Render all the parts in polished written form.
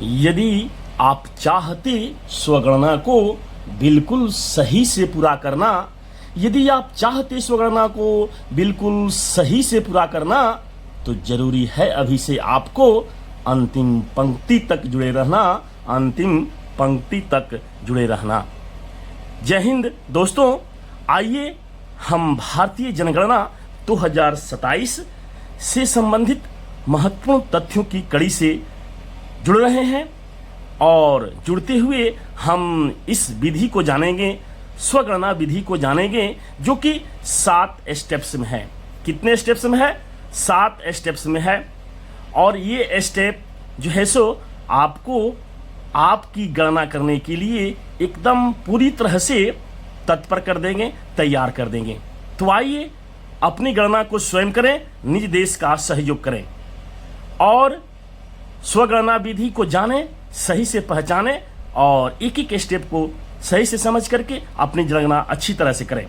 यदि आप चाहते स्वगणना को बिल्कुल सही से पूरा करना, यदि आप चाहते स्वगणना को बिल्कुल सही से पूरा करना, तो जरूरी है अभी से आपको अंतिम पंक्ति तक जुड़े रहना, अंतिम पंक्ति तक जुड़े रहना। जय हिंद दोस्तों, आइए हम भारतीय जनगणना 2027 से संबंधित महत्वपूर्ण तथ्यों की कड़ी से जुड़ रहे हैं और जुड़ते हुए हम इस विधि को जानेंगे, स्वगणना विधि को जानेंगे, जो कि 7 स्टेप्स में है। कितने स्टेप्स में है? 7 स्टेप्स में है। और ये स्टेप जो है सो आपको आपकी गणना करने के लिए एकदम पूरी तरह से तत्पर कर देंगे, तैयार कर देंगे। तो आइए अपनी गणना को स्वयं करें, निज देश का सहयोग करें और स्वगणना विधि को जानें, सही से पहचानें और एक एक स्टेप को सही से समझ करके अपनी गणना अच्छी तरह से करें।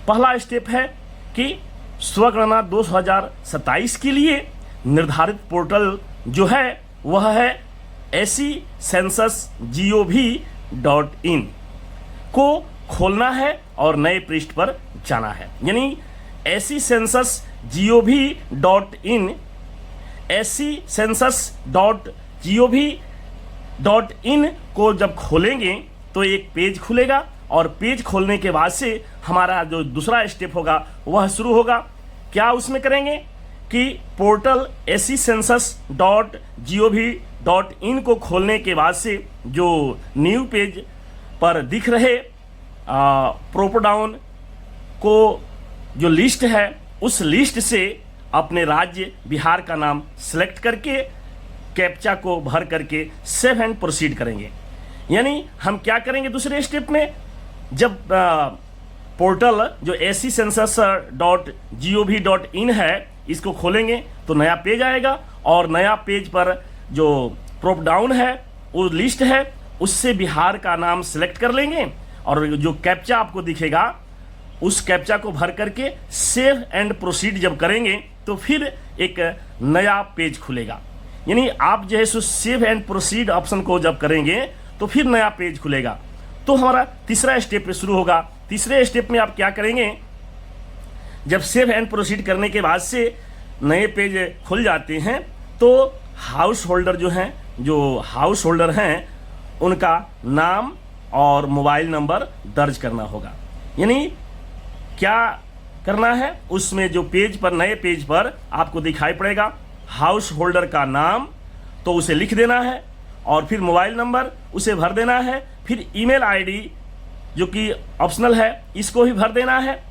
पहला स्टेप है कि स्वगणना 2027 के लिए निर्धारित पोर्टल जो है वह है SEcensus.gov.in को खोलना है और नए पृष्ठ पर जाना है। यानी SEcensus.gov.in SEcensus.gov.in को जब खोलेंगे तो एक पेज खुलेगा और पेज खोलने के बाद से हमारा जो दूसरा स्टेप होगा वह शुरू होगा। क्या उसमें करेंगे कि पोर्टल SEcensus.gov.in को खोलने के बाद से जो न्यू पेज पर दिख रहे प्रोप डाउन को जो लिस्ट है, उस लिस्ट से अपने राज्य बिहार का नाम सेलेक्ट करके कैप्चा को भर करके सेव एंड प्रोसीड करेंगे। यानी हम क्या करेंगे दूसरे स्टेप में, जब पोर्टल जो SEcensus.gov.in है इसको खोलेंगे तो नया पेज आएगा और नया पेज पर जो प्रोप डाउन है, वो लिस्ट है, उससे बिहार का नाम सेलेक्ट कर लेंगे और जो कैप्चा आपको दिखेगा उस कैप्चा को भर करके सेव एंड प्रोसीड जब करेंगे तो फिर एक नया पेज खुलेगा। यानी आप जो है सो सेव एंड प्रोसीड ऑप्शन को जब करेंगे तो फिर नया पेज खुलेगा। तो हमारा तीसरा स्टेप शुरू होगा। तीसरे स्टेप में आप क्या करेंगे, जब सेव एंड प्रोसीड करने के बाद से नए पेज खुल जाते हैं तो हाउस होल्डर जो हैं, जो हाउस होल्डर हैं उनका नाम और मोबाइल नंबर दर्ज करना होगा। यानी क्या करना है, उसमें जो पेज पर, नए पेज पर आपको दिखाई पड़ेगा हाउस होल्डर का नाम, तो उसे लिख देना है और फिर मोबाइल नंबर उसे भर देना है, फिर ईमेल आईडी जो कि ऑप्शनल है इसको भी भर देना है,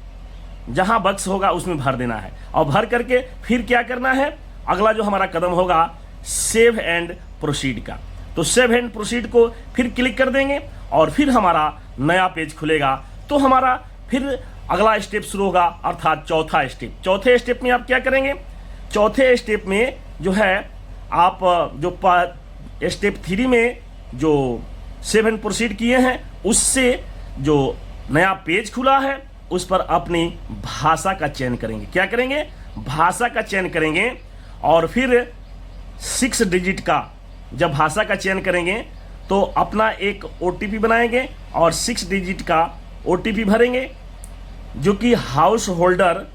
जहां बक्स होगा उसमें भर देना है और भर करके फिर क्या करना है, अगला जो हमारा कदम होगा सेव एंड प्रोसीड का। तो सेव एंड प्रोसीड को फिर क्लिक कर देंगे और फिर हमारा नया पेज खुलेगा। तो हमारा फिर अगला स्टेप शुरू होगा, अर्थात चौथा स्टेप। चौथे स्टेप में आप क्या करेंगे, चौथे स्टेप में जो है आप जो स्टेप 3 में जो सेव एंड प्रोसीड किए हैं उससे जो नया पेज खुला है उस पर अपनी भाषा का चयन करेंगे। क्या करेंगे, भाषा का चयन करेंगे और फिर 6 डिजिट का जब भाषा का चयन करेंगे तो अपना एक OTP बनाएंगे और 6 डिजिट का OTP भरेंगे, जो कि हाउस होल्डर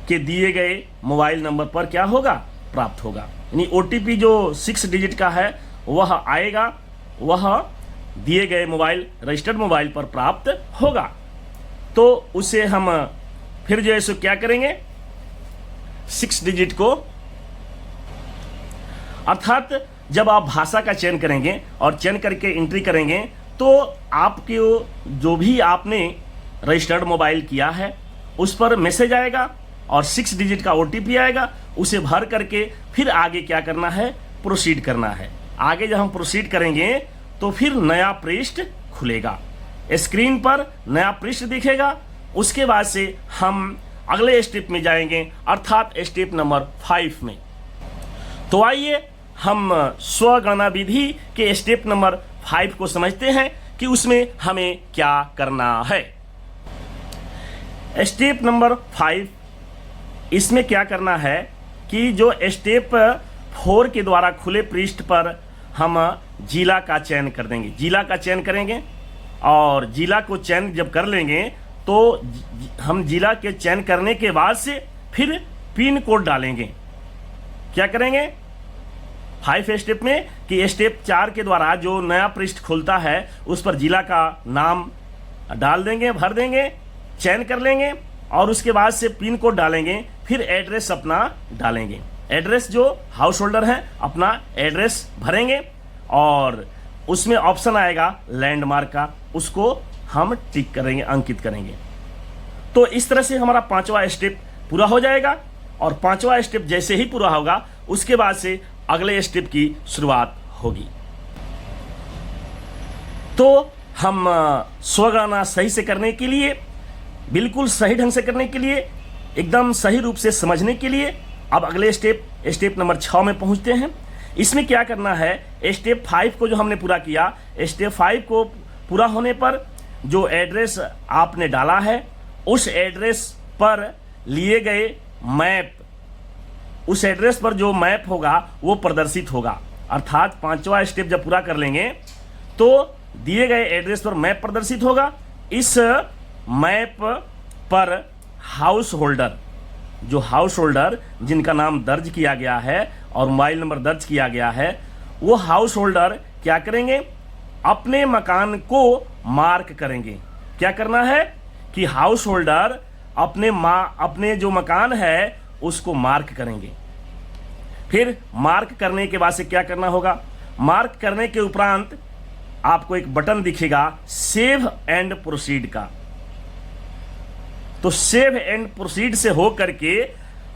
के दिए गए मोबाइल नंबर पर क्या होगा, प्राप्त होगा। यानी OTP जो 6 डिजिट का है वह आएगा, वह दिए गए मोबाइल, रजिस्टर्ड मोबाइल पर प्राप्त होगा। तो उसे हम फिर जो है सो क्या करेंगे, 6 डिजिट को, अर्थात जब आप भाषा का चयन करेंगे और चयन करके एंट्री करेंगे तो आपके जो भी आपने रजिस्टर्ड मोबाइल किया है उस पर मैसेज आएगा और 6 डिजिट का OTP आएगा, उसे भर करके फिर आगे क्या करना है, प्रोसीड करना है। आगे जब हम प्रोसीड करेंगे तो फिर नया पृष्ठ खुलेगा, स्क्रीन पर नया पृष्ठ दिखेगा। उसके बाद से हम अगले स्टेप में जाएंगे, अर्थात स्टेप नंबर 5 में। तो आइए हम स्वगणना विधि के स्टेप नंबर 5 को समझते हैं कि उसमें हमें क्या करना है। स्टेप नंबर 5, इसमें क्या करना है कि जो स्टेप 4 के द्वारा खुले पृष्ठ पर हम जिला का चयन कर देंगे। जिला का चयन करेंगे और जिला को चयन जब कर लेंगे तो हम जिला के चयन करने के बाद से फिर पिन कोड डालेंगे। क्या करेंगे 5 स्टेप में कि स्टेप 4 के द्वारा जो नया पृष्ठ खुलता है उस पर जिला का नाम डाल देंगे, भर देंगे, चयन कर लेंगे और उसके बाद से पिन कोड डालेंगे, फिर एड्रेस अपना डालेंगे। एड्रेस जो हाउस होल्डर है अपना एड्रेस भरेंगे और उसमें ऑप्शन आएगा लैंडमार्क का, उसको हम टिक करेंगे, अंकित करेंगे। तो इस तरह से हमारा 5वां स्टेप पूरा हो जाएगा और 5वां स्टेप जैसे ही पूरा होगा उसके बाद से अगले स्टेप की शुरुआत होगी। तो हम स्वगणना सही से करने के लिए, बिल्कुल सही ढंग से करने के लिए, एकदम सही रूप से समझने के लिए अब अगले स्टेप नंबर 6 में पहुंचते हैं। इसमें क्या करना है, स्टेप 5 को जो हमने पूरा किया, स्टेप 5 को पूरा होने पर जो एड्रेस आपने डाला है उस एड्रेस पर लिए गए मैप, उस एड्रेस पर जो मैप होगा वो प्रदर्शित होगा। अर्थात 5वां स्टेप जब पूरा कर लेंगे तो दिए गए एड्रेस पर मैप प्रदर्शित होगा। इस मैप पर हाउस होल्डर, जो हाउस होल्डर जिनका नाम दर्ज किया गया है और मोबाइल नंबर दर्ज किया गया है, वो हाउस होल्डर क्या करेंगे, अपने मकान को मार्क करेंगे। क्या करना है कि हाउस होल्डर अपने जो मकान है उसको मार्क करेंगे। फिर मार्क करने के बाद से क्या करना होगा, मार्क करने के उपरांत आपको एक बटन दिखेगा सेव एंड प्रोसीड का। तो सेव एंड प्रोसीड से हो करके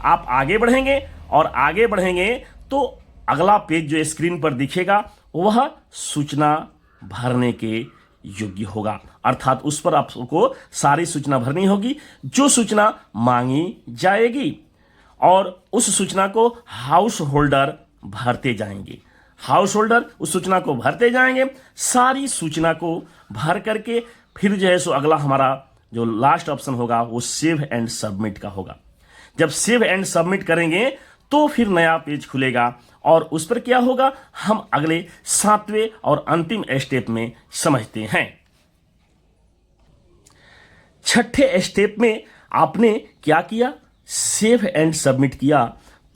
आप आगे बढ़ेंगे और आगे बढ़ेंगे तो अगला पेज जो स्क्रीन पर दिखेगा वह सूचना भरने के योग्य होगा। अर्थात उस पर आपको सारी सूचना भरनी होगी जो सूचना मांगी जाएगी और उस सूचना को हाउस होल्डर भरते जाएंगे। हाउस होल्डर उस सूचना को भरते जाएंगे, सारी सूचना को भर करके फिर जो है सो अगला हमारा जो लास्ट ऑप्शन होगा वो सेव एंड सबमिट का होगा। जब सेव एंड सबमिट करेंगे तो फिर नया पेज खुलेगा और उस पर क्या होगा हम अगले 7वें और अंतिम स्टेप में समझते हैं। 6ठे स्टेप में आपने क्या किया, सेव एंड सबमिट किया।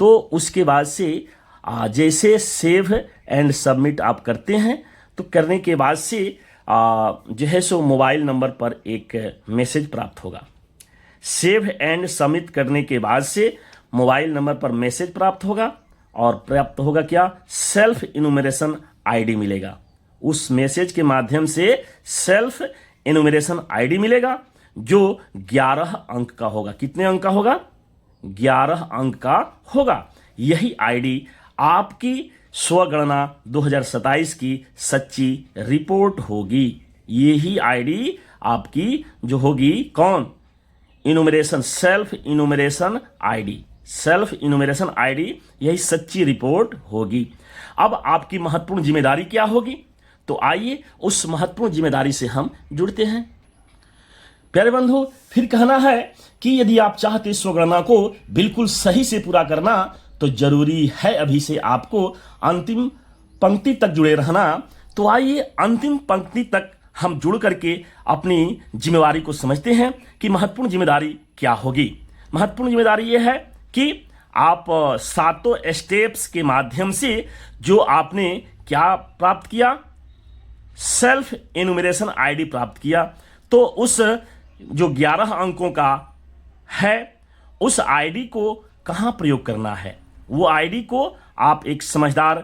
तो उसके बाद से जैसे सेव एंड सबमिट आप करते हैं तो करने के बाद से जो है सो मोबाइल नंबर पर एक मैसेज प्राप्त होगा। सेव एंड सबमिट करने के बाद से मोबाइल नंबर पर मैसेज प्राप्त होगा और प्राप्त होगा क्या, सेल्फ इनुमरेशन आईडी मिलेगा। उस मैसेज के माध्यम से सेल्फ इनुमरेशन आईडी मिलेगा जो 11 अंक का होगा। कितने अंक का होगा, 11 अंक का होगा। यही आईडी आपकी स्वगणना 2027 की सच्ची रिपोर्ट होगी। यही आईडी आपकी जो होगी कौन, enumeration, self enumeration ID, self enumeration ID, यही सच्ची रिपोर्ट होगी। अब आपकी महत्वपूर्ण जिम्मेदारी क्या होगी, तो आइए उस महत्वपूर्ण जिम्मेदारी से हम जुड़ते हैं। प्यारे बंधु, फिर कहना है कि यदि आप चाहते स्वगणना को बिल्कुल सही से पूरा करना तो जरूरी है अभी से आपको अंतिम पंक्ति तक जुड़े रहना। तो आइए अंतिम पंक्ति तक हम जुड़ करके अपनी जिम्मेदारी को समझते हैं कि महत्वपूर्ण जिम्मेदारी क्या होगी। महत्वपूर्ण जिम्मेदारी यह है कि आप 7 स्टेप्स के माध्यम से जो आपने क्या प्राप्त किया, सेल्फ एनुमरेशन आईडी प्राप्त किया। तो उस जो 11 अंकों का है उस आईडी को कहां प्रयोग करना है, वो आईडी को आप एक समझदार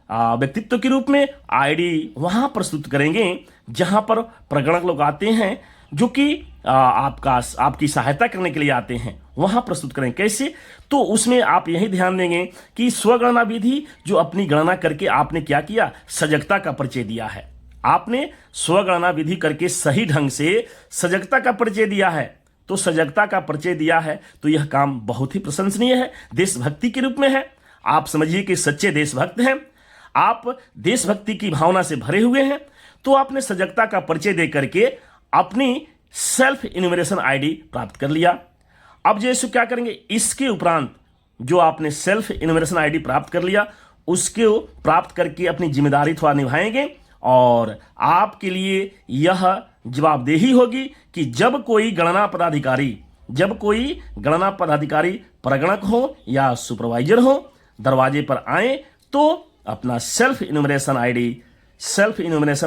व्यक्तित्व के रूप में आईडी वहां प्रस्तुत करेंगे जहां पर प्रगणक लोग आते हैं जो कि आपकी सहायता करने के लिए आते हैं, वहां प्रस्तुत करें। कैसे, तो उसमें आप यही ध्यान देंगे कि स्वगणना विधि जो अपनी गणना करके आपने क्या किया, सजगता का परिचय दिया है। आपने स्वगणना विधि करके सही ढंग से सजगता का परिचय दिया है। तो सजगता का परिचय दिया है तो यह काम बहुत ही प्रशंसनीय है, देशभक्ति के रूप में है। आप समझिए कि सच्चे देशभक्त हैं, आप देशभक्ति की भावना से भरे हुए हैं। तो आपने सजगता का परिचय दे करके अपनी सेल्फ इन्यूमरेशन आईडी प्राप्त कर लिया। अब जैसे क्या करेंगे, इसके उपरांत जो आपने सेल्फ इन्यूमरेशन आईडी प्राप्त कर लिया उसको प्राप्त करके अपनी जिम्मेदारी थोड़ा निभाएंगे। और आपके लिए यह जवाबदेही होगी कि जब कोई गणना पदाधिकारी प्रगणक हो या सुपरवाइजर हो दरवाजे पर आए तो अपना सेल्फ इन्यूमरेशन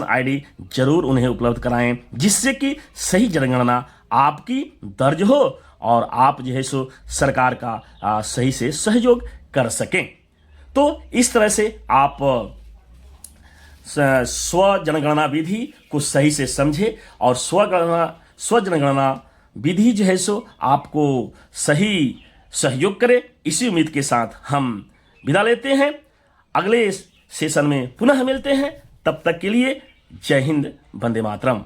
आईडी जरूर उन्हें उपलब्ध कराएं, जिससे कि सही जनगणना आपकी दर्ज हो और आप जो है सो सरकार का सही से सहयोग कर सकें। तो इस तरह से आप स्व जनगणना विधि को सही से समझे और स्व जनगणना विधि जो है सो आपको सही सहयोग करे। इसी उम्मीद के साथ हम विदा लेते हैं। अगले सेशन में पुनः मिलते हैं। तब तक के लिए जय हिंद, वंदे मातरम।